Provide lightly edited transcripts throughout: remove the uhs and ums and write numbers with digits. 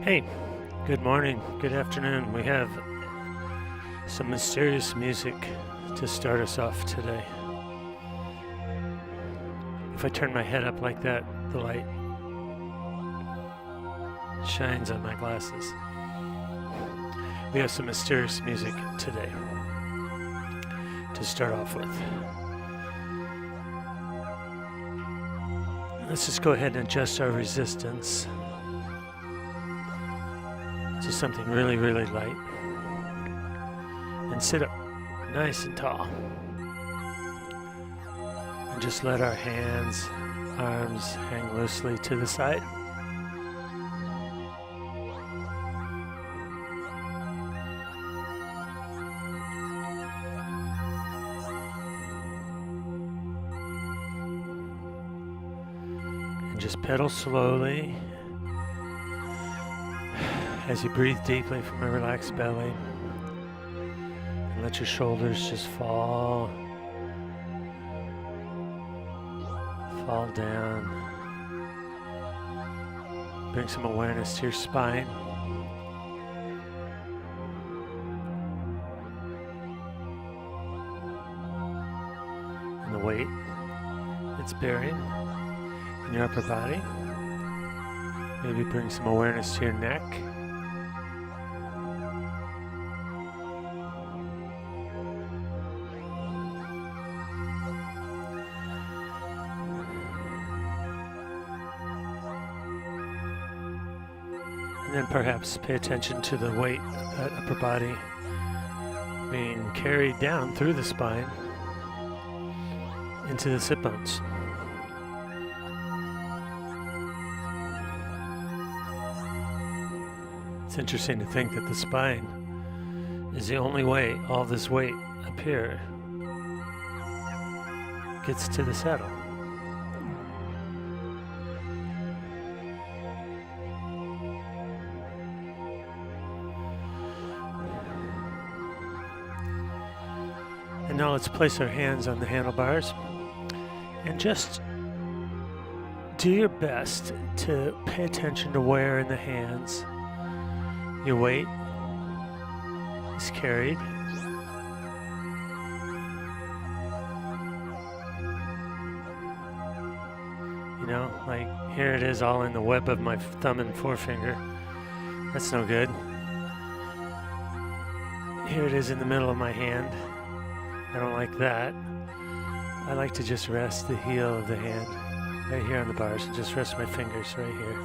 Hey, good morning, good afternoon. We have some mysterious music to start us off today. If I turn my head up like that, the light shines on my glasses. We have some mysterious music today to start off with. Let's just go ahead and adjust our resistance to something really, really light. And sit up nice and tall. And just let our hands, arms hang loosely to the side. And just pedal slowly as you breathe deeply from a relaxed belly. And let your shoulders just fall down. Bring some awareness to your spine. And the weight it's bearing in your upper body. Maybe bring some awareness to your neck. And then perhaps pay attention to the weight of that upper body being carried down through the spine into the sit bones. It's interesting to think that the spine is the only way all this weight up here gets to the saddle. And now let's place our hands on the handlebars and just do your best to pay attention to where in the hands your weight is carried. You know, like here it is all in the web of my thumb and forefinger. That's no good. Here it is in the middle of my hand. I don't like that. I like to just rest the heel of the hand right here on the bars and just rest my fingers right here.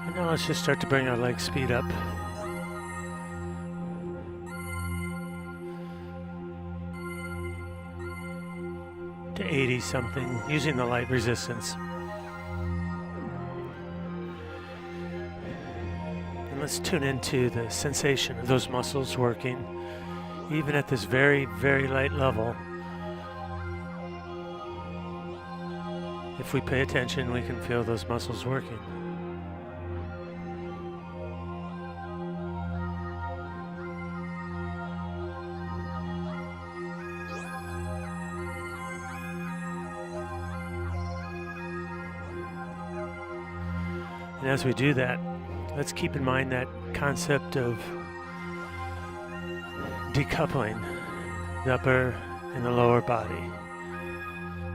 And now let's just start to bring our leg speed up. To 80 something, using the light resistance. Let's tune into the sensation of those muscles working, even at this very, very light level. If we pay attention, we can feel those muscles working. And as we do that, let's keep in mind that concept of decoupling the upper and the lower body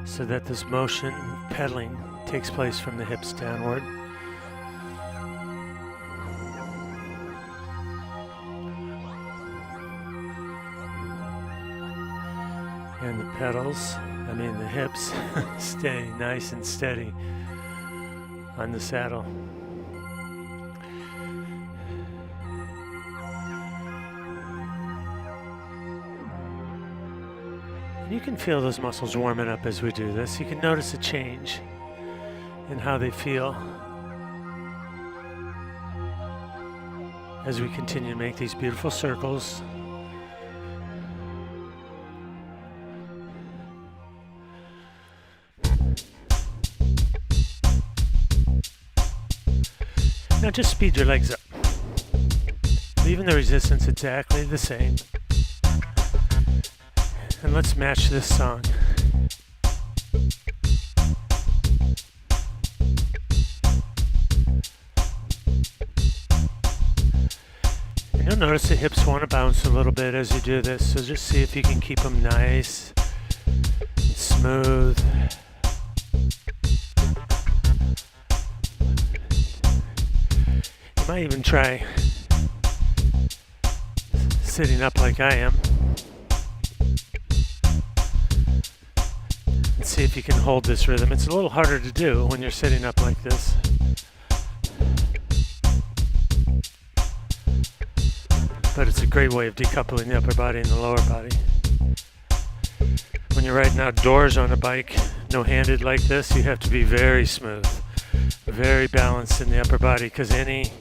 so that this motion, pedaling, takes place from the hips downward. And the pedals, the hips, stay nice and steady on the saddle. You can feel those muscles warming up as we do this. You can notice a change in how they feel as we continue to make these beautiful circles. Now just speed your legs up. Leaving the resistance exactly the same. And let's match this song. Notice the hips want to bounce a little bit as you do this, so just see if you can keep them nice and smooth. You might even try sitting up like I am and see if you can hold this rhythm. It's a little harder to do when you're sitting up like this. But it's a great way of decoupling the upper body and the lower body. When you're riding outdoors on a bike, no-handed like this, you have to be very smooth, very balanced in the upper body, because any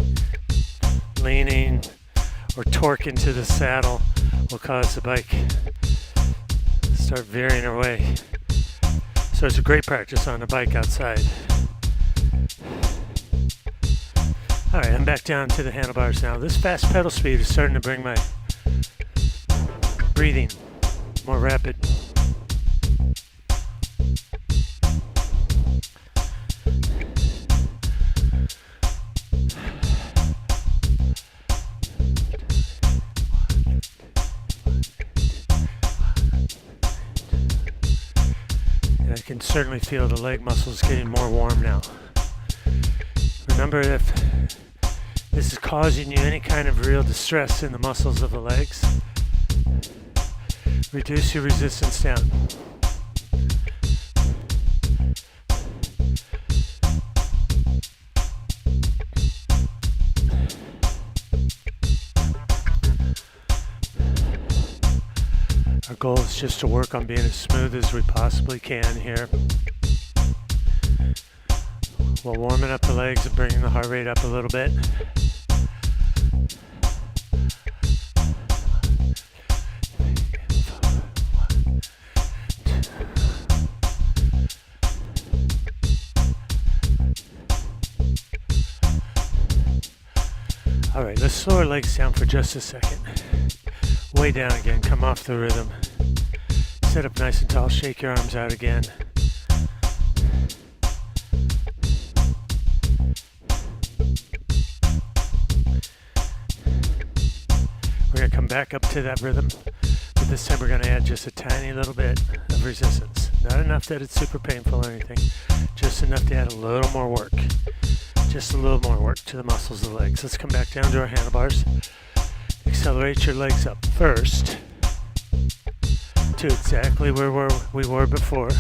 leaning or torque into the saddle will cause the bike to start veering away. So it's a great practice on a bike outside. All right, I'm back down to the handlebars now. This fast pedal speed is starting to bring my breathing more rapid. And I can certainly feel the leg muscles getting more warm now. Remember, if this is causing you any kind of real distress in the muscles of the legs, reduce your resistance down. Our goal is just to work on being as smooth as we possibly can here, while warming up the legs and bringing the heart rate up a little bit. All right, let's slow our legs down for just a second. Way down again, come off the rhythm. Sit up nice and tall, shake your arms out again. We're going to come back up to that rhythm, but this time we're going to add just a tiny little bit of resistance. Not enough that it's super painful or anything, just enough to add a little more work. Just a little more work to the muscles of the legs. Let's come back down to our handlebars. Accelerate your legs up first to exactly where we were before.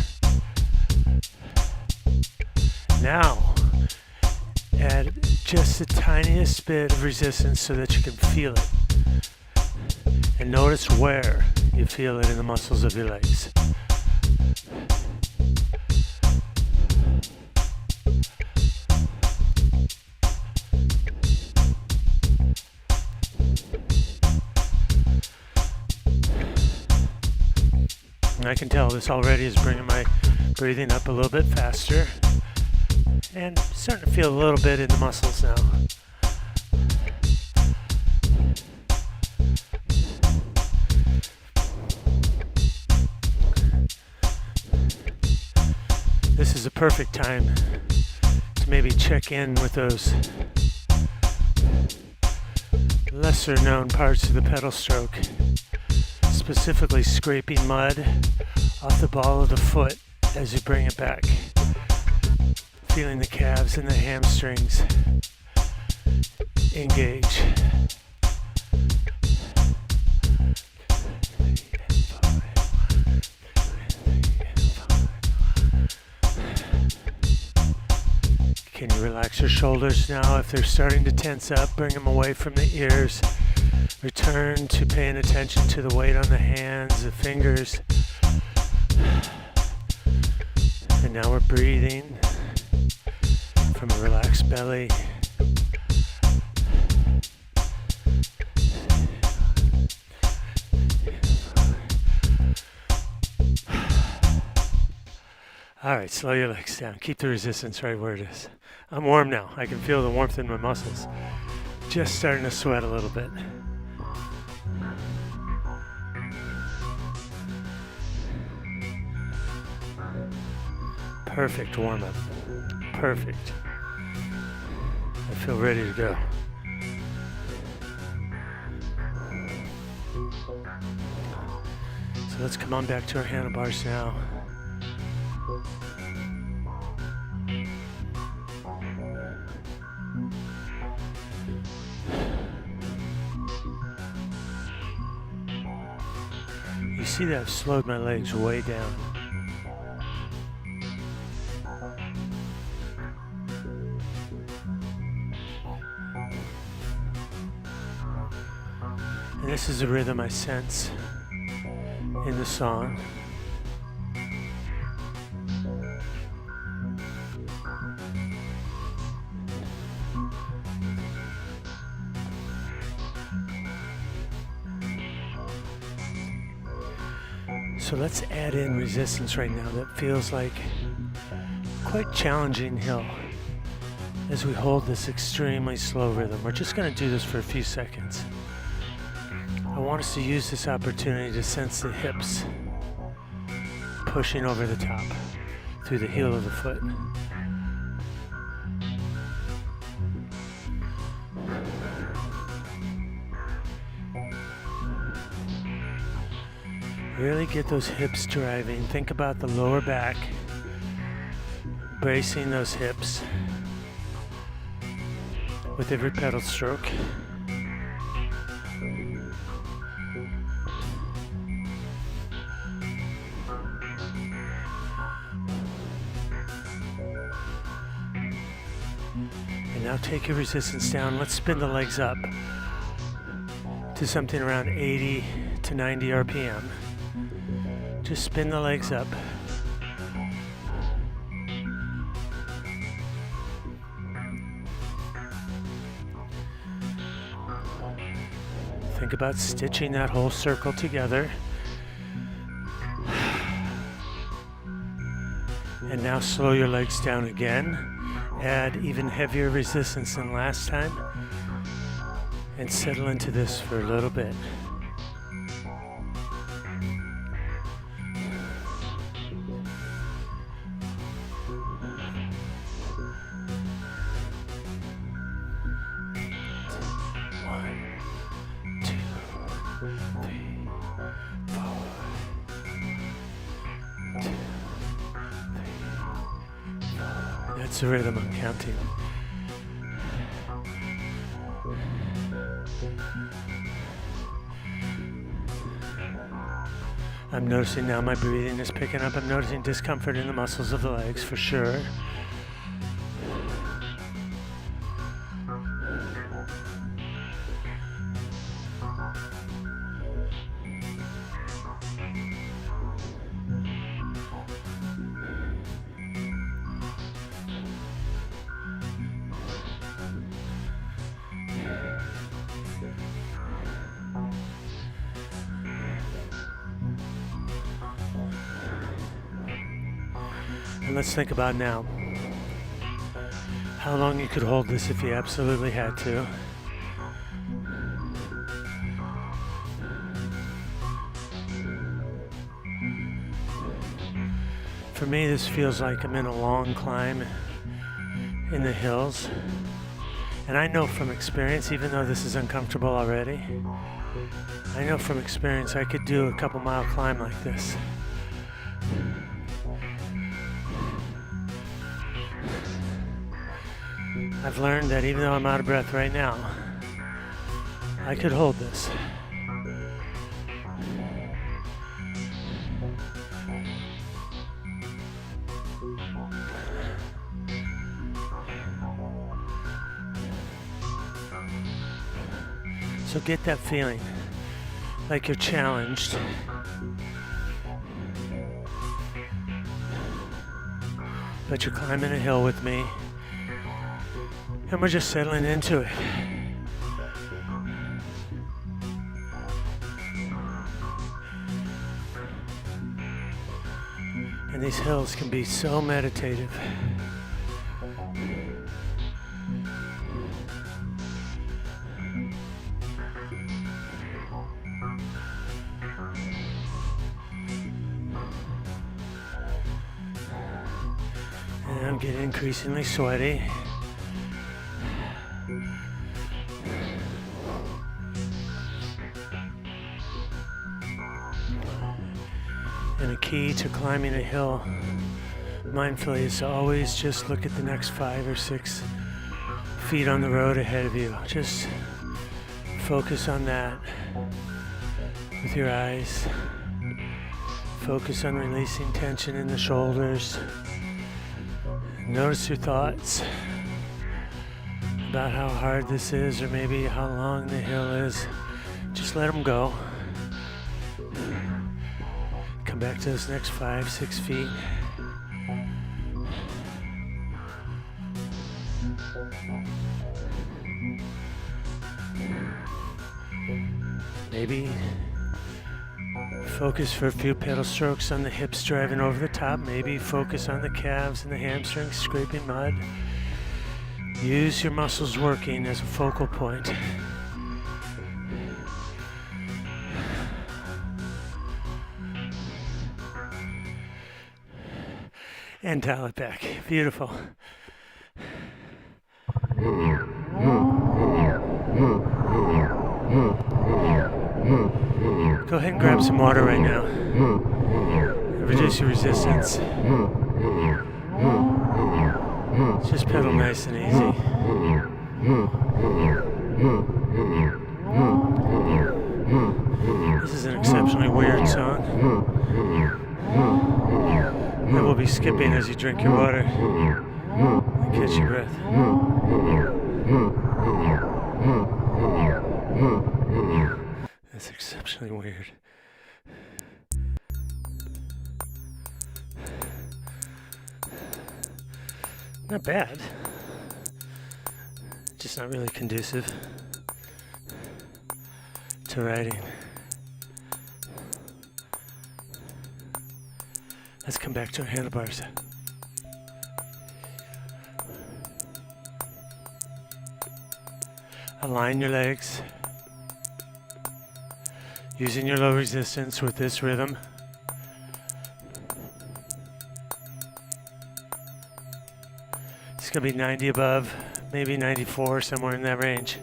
Now, add just the tiniest bit of resistance so that you can feel it. And notice where you feel it in the muscles of your legs. And I can tell this already is bringing my breathing up a little bit faster. And starting to feel a little bit in the muscles now. This is a perfect time to maybe check in with those lesser known parts of the pedal stroke, specifically scraping mud off the ball of the foot as you bring it back, feeling the calves and the hamstrings engage. Can you relax your shoulders now? If they're starting to tense up, bring them away from the ears. Return to paying attention to the weight on the hands, the fingers. And now we're breathing from a relaxed belly. All right, slow your legs down. Keep the resistance right where it is. I'm warm now. I can feel the warmth in my muscles. Just starting to sweat a little bit. Perfect warm-up. Perfect. I feel ready to go. let's come on back to our handlebars now. You see that I've slowed my legs way down. And this is a rhythm I sense in the song. So let's add in resistance right now that feels like quite challenging hill as we hold this extremely slow rhythm. We're just going to do this for a few seconds. I want us to use this opportunity to sense the hips pushing over the top through the heel of the foot. Really get those hips driving. Think about the lower back, bracing those hips with every pedal stroke. And now take your resistance down. Let's spin the legs up to something around 80 to 90 RPM. Just spin the legs up. Think about stitching that whole circle together. And now slow your legs down again. Add even heavier resistance than last time. And settle into this for a little bit. That's the rhythm I'm counting. I'm noticing now my breathing is picking up. I'm noticing discomfort in the muscles of the legs for sure. And let's think about now how long you could hold this if you absolutely had to. For me, this feels like I'm in a long climb in the hills. And I know from experience, even though this is uncomfortable already, I know from experience I could do a couple mile climb like this. I've learned that even though I'm out of breath right now, I could hold this. So get that feeling like you're challenged. But you're climbing a hill with me. And we're just settling into it. And these hills can be so meditative. And I'm getting increasingly sweaty. key to climbing a hill mindfully is to always just look at the next 5 or 6 feet on the road ahead of you. Just focus on that with your eyes. Focus on releasing tension in the shoulders. Notice your thoughts about how hard this is, or maybe how long the hill is. Just let them go. Come back to those next 5, 6 feet. Maybe focus for a few pedal strokes on the hips driving over the top. Maybe focus on the calves and the hamstrings scraping mud. Use your muscles working as a focal point. And dial it back. Beautiful. Go ahead and grab some water right now. Reduce your resistance. Just pedal nice and easy. This is an exceptionally weird song that we'll be skipping as you drink your water and catch your breath. That's exceptionally weird. Not bad. Just not really conducive to writing. Let's come back to our handlebars. Align your legs. Using your low resistance with this rhythm. It's going to be 90 above, maybe 94, somewhere in that range.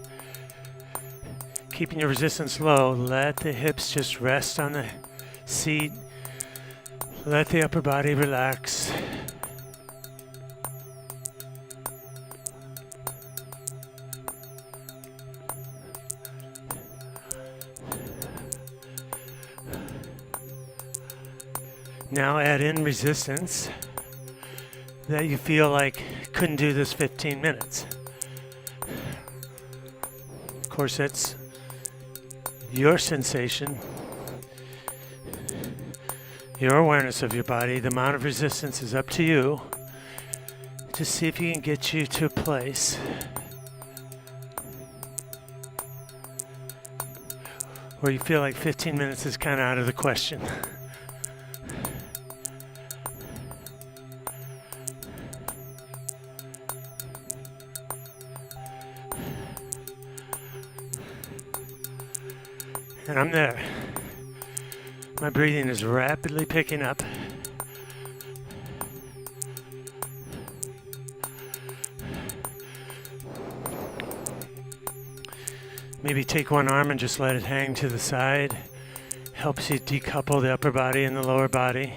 Keeping your resistance low, let the hips just rest on the seat. Let the upper body relax. Now add in resistance that you feel like couldn't do this 15 minutes. Of course, that's your sensation, your awareness of your body. The amount of resistance is up to you. Just see if you can get you to a place where you feel like 15 minutes is kind of out of the question. And I'm there. My breathing is rapidly picking up. Maybe take one arm and just let it hang to the side. Helps you decouple the upper body and the lower body.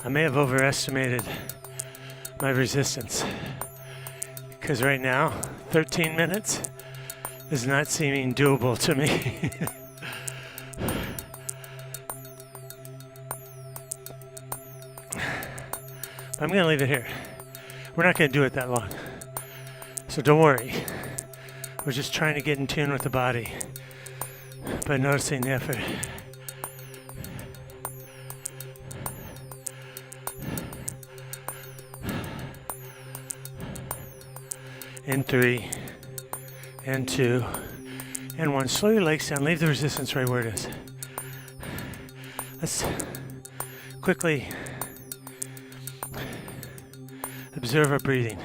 I may have overestimated my resistance because right now 13 minutes is not seeming doable to me. I'm going to leave it here. We're not going to do it that long, so don't worry. We're just trying to get in tune with the body by noticing the effort. And 3, and 2, and 1. Slow your legs down. Leave the resistance right where it is. Let's quickly observe our breathing.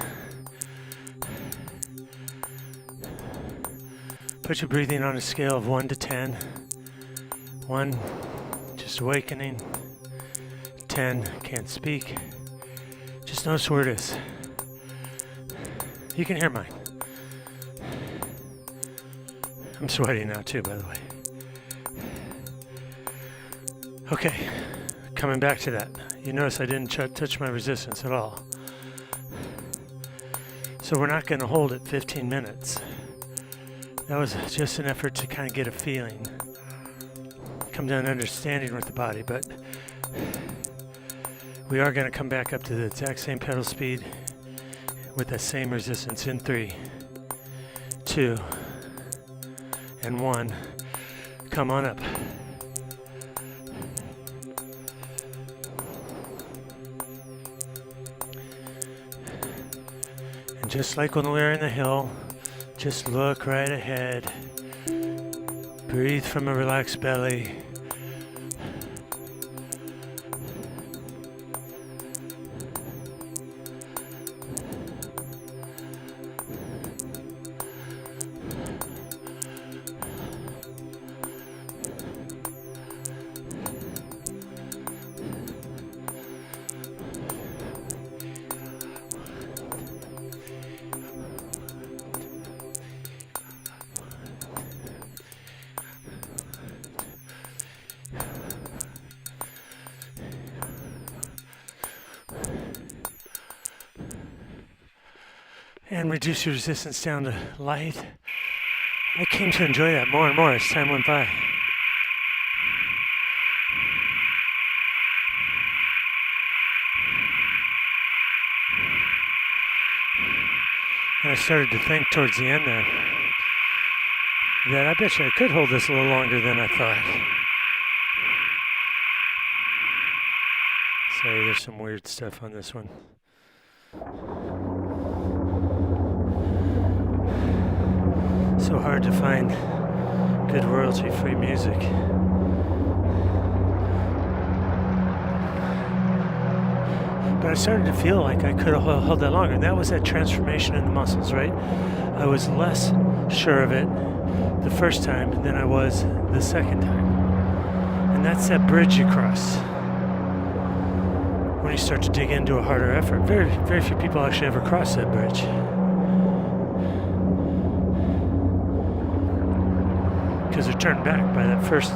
Put your breathing on a scale of 1 to 10. 1, just awakening. 10, can't speak. Just Just notice where it is. You can hear mine. I'm sweating now too, by the way. Okay, coming back to that. You notice I didn't touch my resistance at all. So we're not going to hold it 15 minutes. That was just an effort to kind of get a feeling, come down to understanding with the body, but we are going to come back up to the exact same pedal speed with the same resistance in 3, 2, and 1. Come on up. And just like when we were in the hill, just look right ahead. Breathe from a relaxed belly. And reduce your resistance down to light. I came to enjoy that more and more as time went by. And I started to think towards the end there that I bet you I could hold this a little longer than I thought. Sorry, there's some weird stuff on this one. So hard to find good royalty-free music. But I started to feel like I could have held that longer, and that was that transformation in the muscles, right? I was less sure of it the first time than I was the second time. And that's that bridge you cross when you start to dig into a harder effort. Very, very few people actually ever cross that bridge. Because they're turned back by that first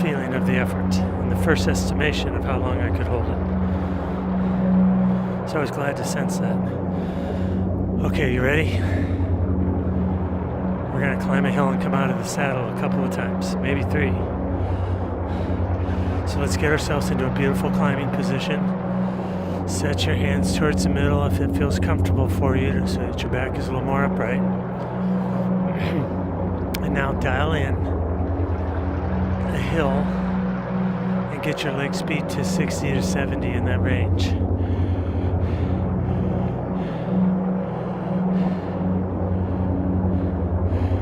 feeling of the effort and the first estimation of how long I could hold it. So I was glad to sense that. Okay, you ready? We're going to climb a hill and come out of the saddle a couple of times, maybe 3. So let's get ourselves into a beautiful climbing position. Set your hands towards the middle if it feels comfortable for you so that your back is a little more upright. And now dial in a hill and get your leg speed to 60 to 70 in that range.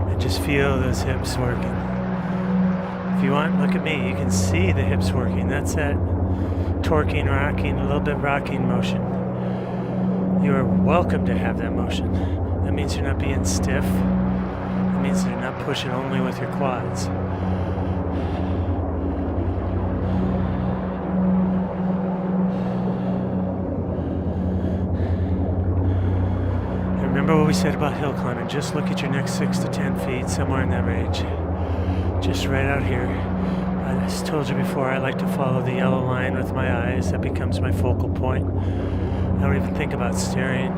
And just feel those hips working. If you want, look at me. You can see the hips working. That's that torquing, rocking, a little bit rocking motion. You are welcome to have that motion. That means you're not being stiff. It means you're not pushing only with your quads. And remember what we said about hill climbing. Just look at your next 6 to 10 feet, somewhere in that range. Just right out here. I just told you before, I like to follow the yellow line with my eyes. That becomes my focal point. I don't even think about steering.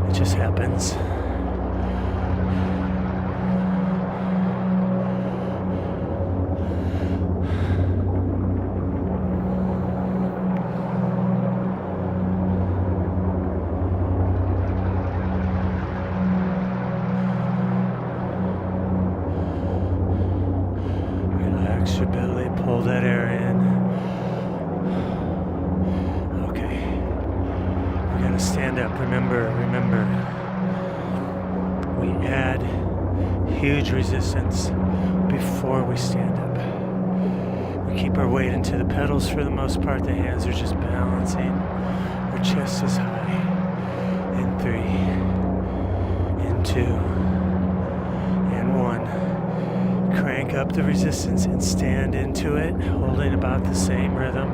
It just happens. Relax your belly, pull that air in. Okay. We gotta stand up. Remember. We add huge resistance before we stand up. We keep our weight into the pedals for the most part. The hands are just balancing. Our chest is high. In 3, in 2, and 1. Crank up the resistance and stand into it, holding about the same rhythm.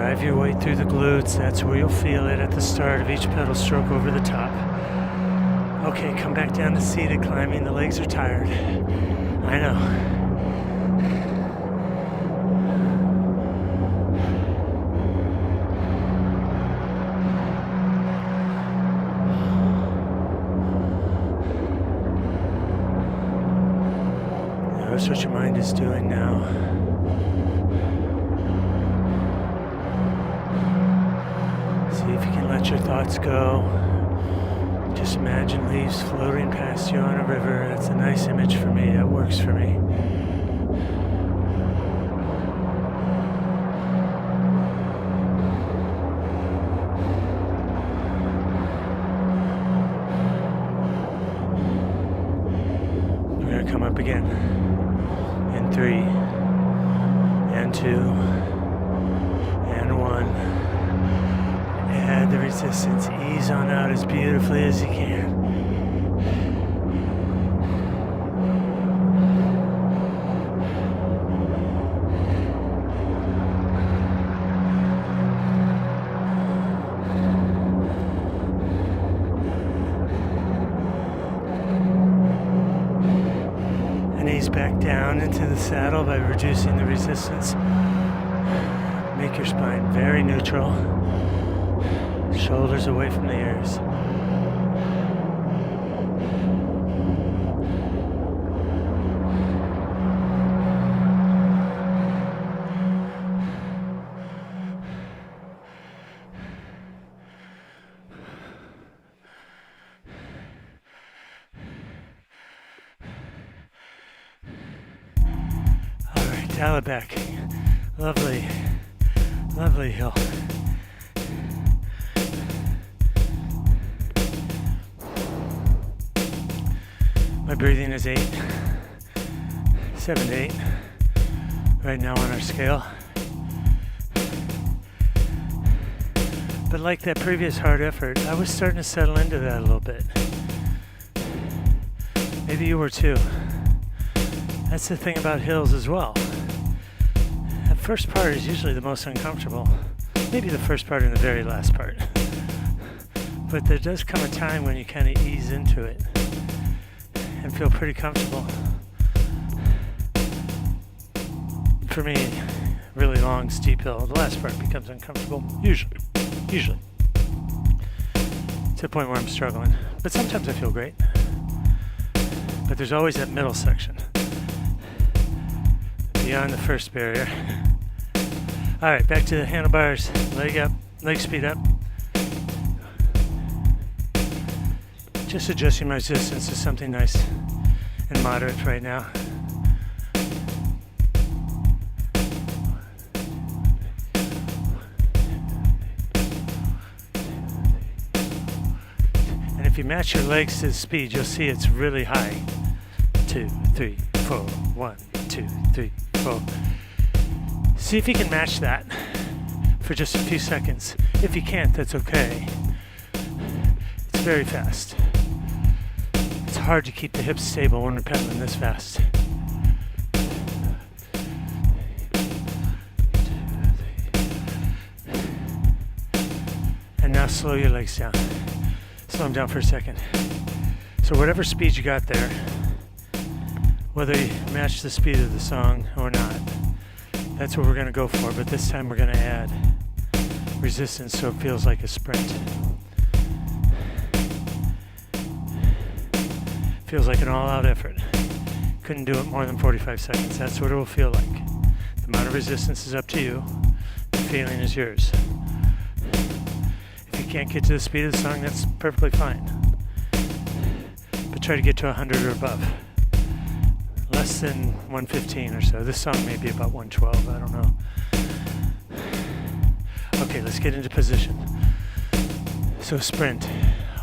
Drive your weight through the glutes. That's where you'll feel it at the start of each pedal stroke over the top. Okay, come back down to seated climbing. The legs are tired. I know. Notice what your mind is doing now. See if you can let your thoughts go. Just imagine leaves floating past you on a river. That's a nice image for me. That works for me. We're going to come up again. In 3, and 2, and 1. Add the resistance. Ease on out as beautifully as you can. And ease back down into the saddle by reducing the resistance. Make your spine very neutral. Shoulders away from the ears. All right, dial it back. Lovely, lovely hill. My breathing is 7 to 8 right now on our scale. But like that previous hard effort, I was starting to settle into that a little bit. Maybe you were too. That's the thing about hills as well. That first part is usually the most uncomfortable. Maybe the first part and the very last part. But there does come a time when you kind of ease into it and feel pretty comfortable. For me, really long, steep hill, the last part becomes uncomfortable, usually. To the point where I'm struggling. But sometimes I feel great. But there's always that middle section, beyond the first barrier. All right, back to the handlebars, leg up, leg speed up. Just adjusting my resistance to something nice and moderate right now. And if you match your legs to the speed, you'll see it's really high. 2, 3, 4, 1, 2, 3, 4. See if you can match that for just a few seconds. If you can't, that's okay. It's very fast. It's hard to keep the hips stable when we're pedaling this fast. And now slow your legs down. Slow them down for a second. So whatever speed you got there, whether you match the speed of the song or not, that's what we're going to go for. But this time we're going to add resistance so it feels like a sprint. Feels like an all-out effort. Couldn't do it more than 45 seconds. That's what it will feel like. The amount of resistance is up to you. The feeling is yours. If you can't get to the speed of the song, that's perfectly fine. But try to get to 100 or above. Less than 115 or so. This song may be about 112, I don't know. Okay, let's get into position. So sprint,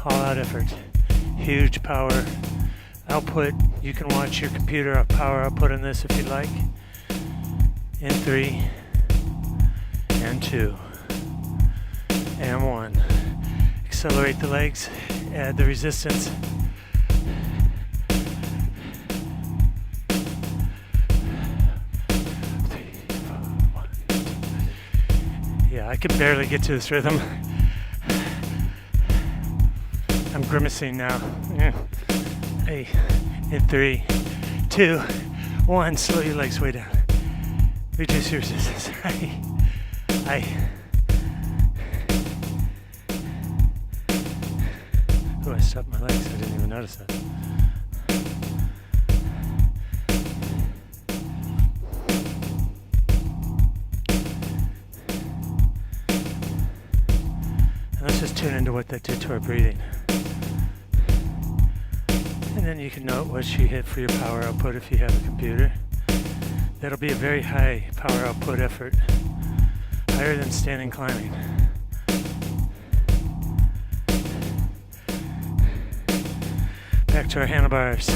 all-out effort, huge power output. You can watch your computer power output on this if you'd like. In 3, and 2, and 1. Accelerate the legs, add the resistance. can barely get to this rhythm. I'm grimacing now. Hey, in 3, 2, 1, slow your legs way down. Reduce your resistance. Oh, I stopped my legs. I didn't even notice that. And let's just tune into what that did to our breathing. And then you can note what you hit for your power output if you have a computer. That'll be a very high power output effort, higher than standing climbing. Back to our handlebars.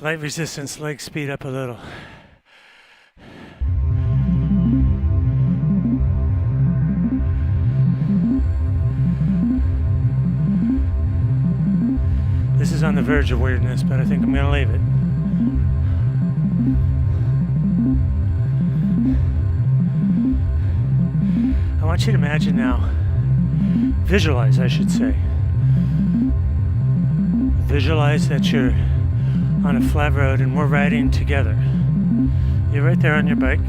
Light resistance, leg speed up a little. This is on the verge of weirdness, but I think I'm gonna leave it. I want you to imagine now, visualize I should say. Visualize that you're on a flat road and we're riding together. You're right there on your bike.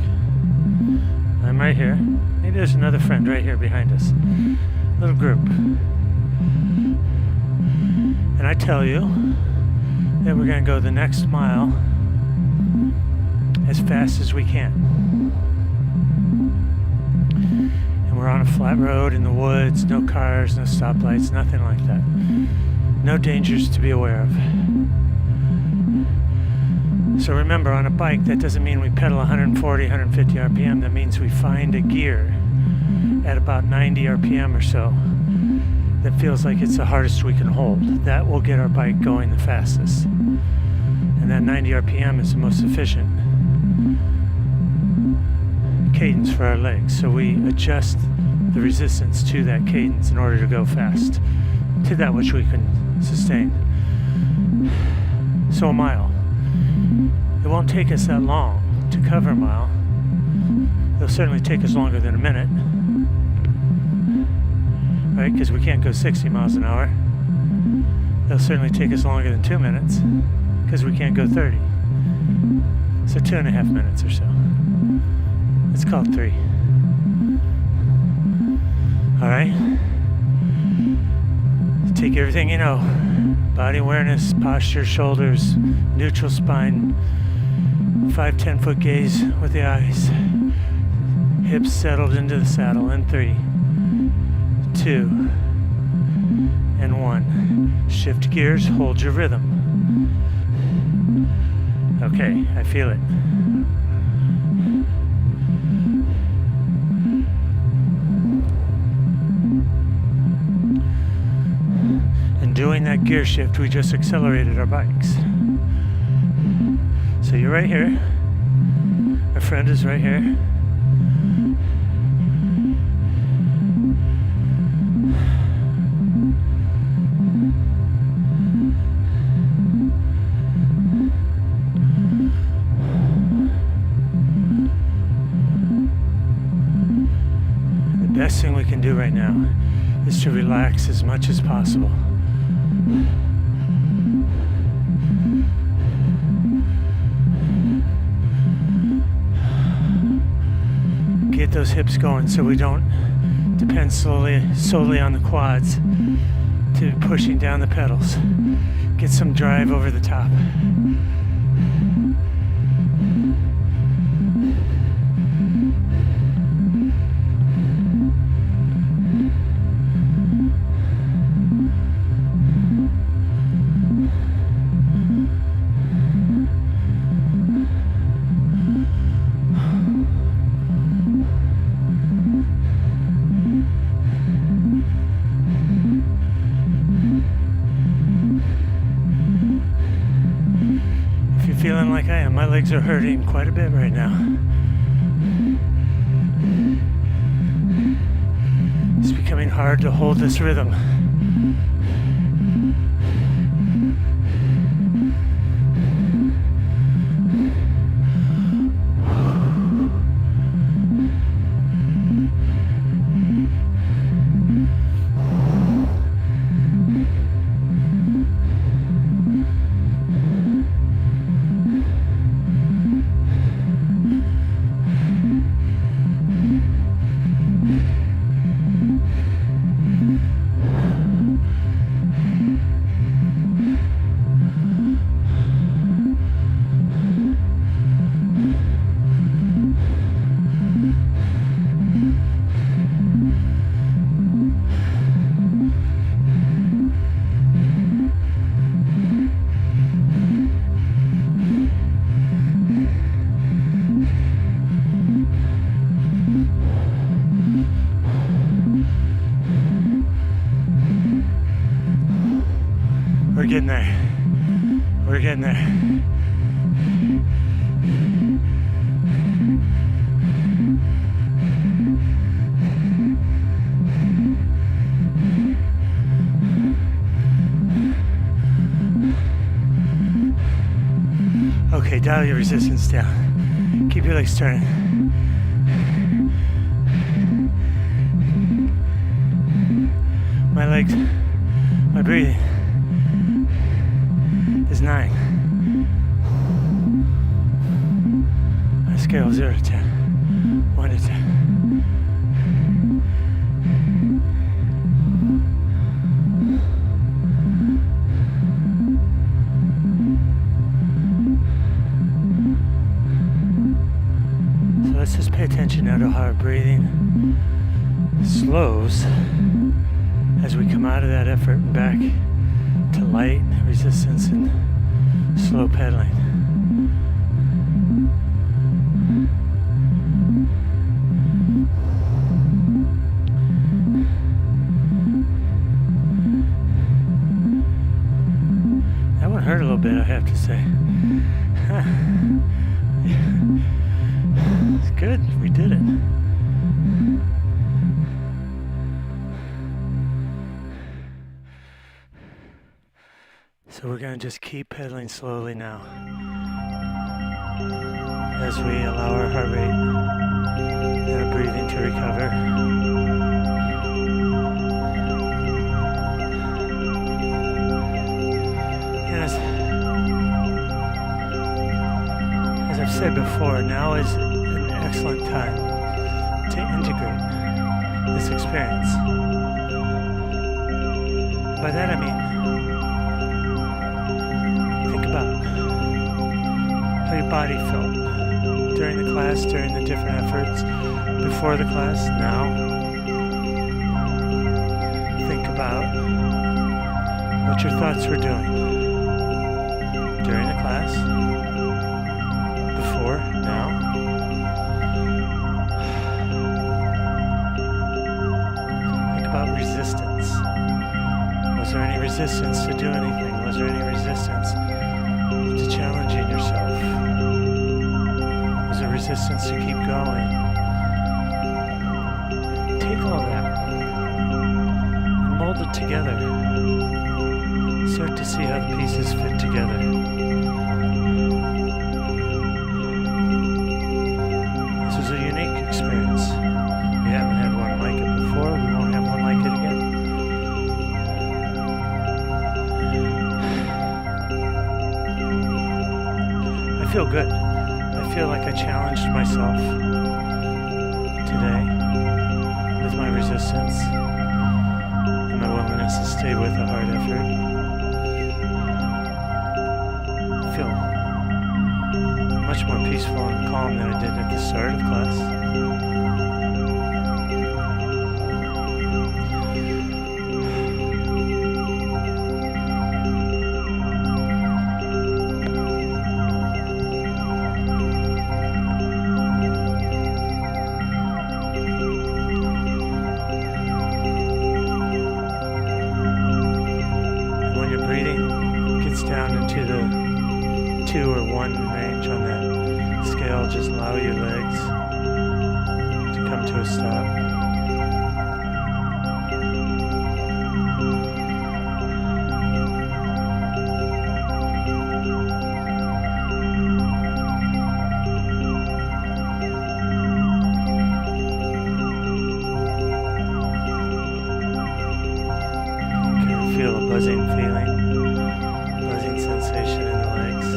I'm right here. Maybe there's another friend right here behind us. Little group. And I tell you that we're going to go the next mile as fast as we can. And we're on a flat road in the woods, no cars, no stoplights, nothing like that. No dangers to be aware of. So remember, on a bike, that doesn't mean we pedal 140, 150 RPM. That means we find a gear at about 90 RPM or so that feels like it's the hardest we can hold. That will get our bike going the fastest. And that 90 RPM is the most efficient cadence for our legs. So we adjust the resistance to that cadence in order to go fast, to that which we can sustain. So a mile. It won't take us that long to cover a mile. It'll certainly take us longer than a minute. Right? Because we can't go 60 miles an hour. It'll certainly take us longer than 2 minutes because we can't go 30. So 2.5 minutes or so. It's called 3. Alright? Take everything you know. Body awareness, posture, shoulders, neutral spine, 5-10 foot gaze with the eyes. Hips settled into the saddle in 3, 2, and 1. Shift gears, hold your rhythm. Okay, I feel it. In doing that gear shift, we just accelerated our bikes. So you're right here. Our friend is right here. The best thing we can do right now is to relax as much as possible. Get those hips going so we don't depend solely on the quads to pushing down the pedals. Get some drive over the top. Feeling like I am. My legs are hurting quite a bit right now. It's becoming hard to hold this rhythm. We're getting there. We're getting there. Okay, dial your resistance down. Keep your legs turning. My legs, my breathing is 9. On a scale of 0 to 10. 1 to 10. Let's just pay attention now to how our breathing slows as we come out of that effort and back to light resistance and slow pedaling. That one hurt a little bit, I have to say. It's good, we did it. So we're going to just keep pedaling slowly now as we allow our heart rate and our breathing to recover. And as I've said before, now is an excellent time to integrate this experience. By that I mean, think about how your body felt during the class, during the different efforts, before the class, now. Think about what your thoughts were doing during the class, before, now. Think about resistance. Was there any resistance to do anything? Was there any resistance to challenging yourself? Was there resistance to keep going? Take all that and mold it together. Start to see how the pieces fit together. This was a unique experience. We haven't had one like it before. We won't have one like it again. I feel good. I feel like I challenged myself today with my resistance and my willingness to stay with a hard effort. I feel much more peaceful and calm than I did at the start of class. Down into the 2 or 1 range on that scale, just allow your legs to come to a stop. You can feel a buzzing feeling. Sensation in the legs.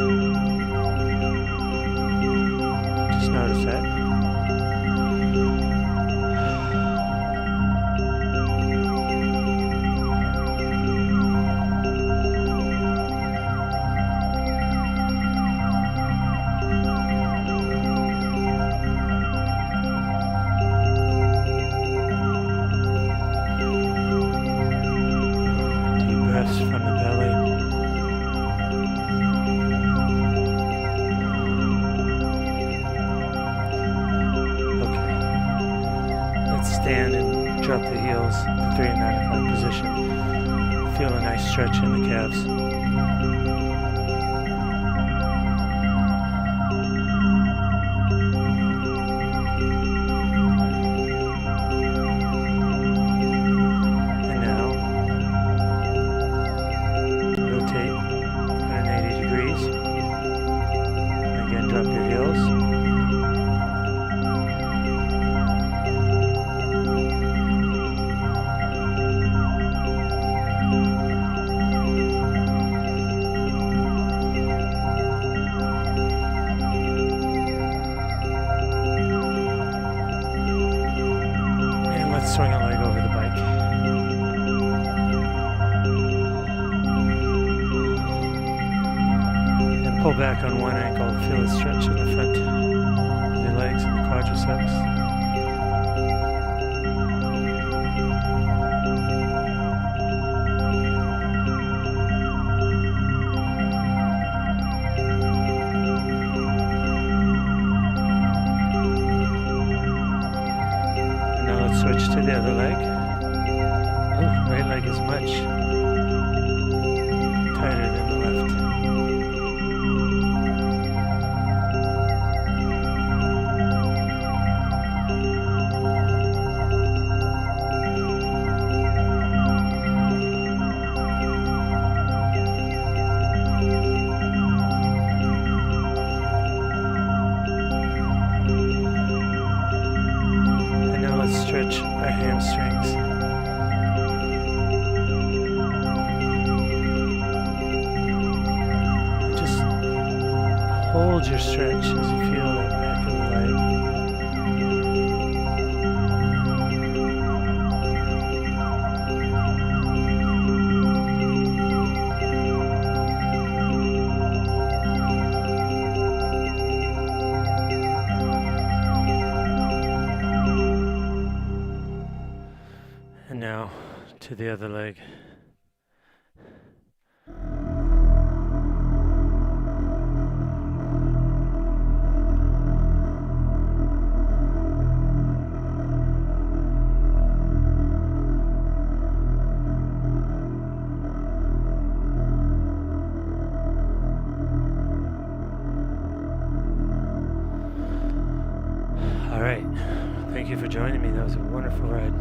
Just notice that. Deep breaths from the belly. Stand and drop the heels to 3 in that position. Feel a nice stretch in the calves. swing a leg over the bike. And pull back on one ankle, feel a stretch in the front of your legs and the quadriceps. Switch to the other leg. Oh, right leg is much tighter than the left. Stretch our hamstrings. Just hold your stretch as you feel that back of the leg. And now to the other leg. All right. Thank you for joining me. That was a wonderful ride.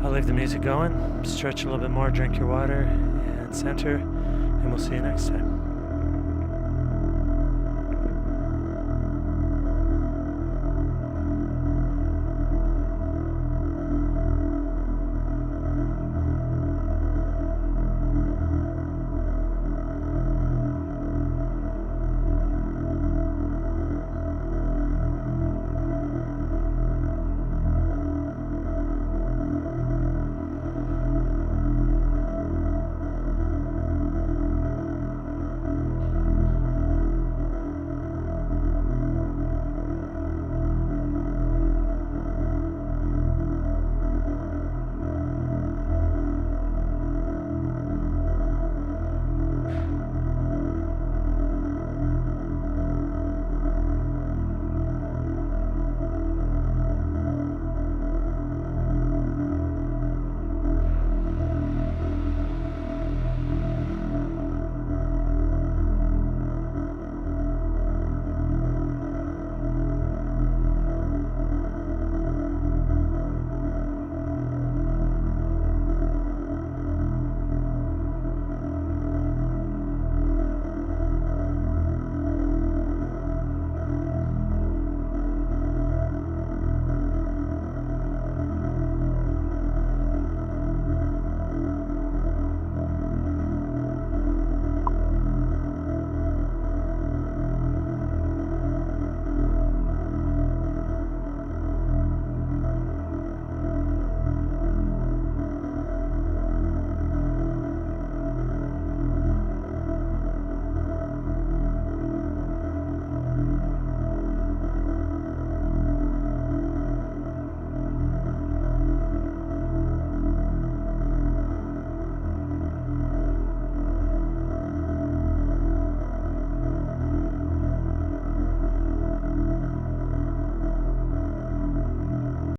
I'll leave the music going, stretch a little bit more, drink your water, and center, and we'll see you next time.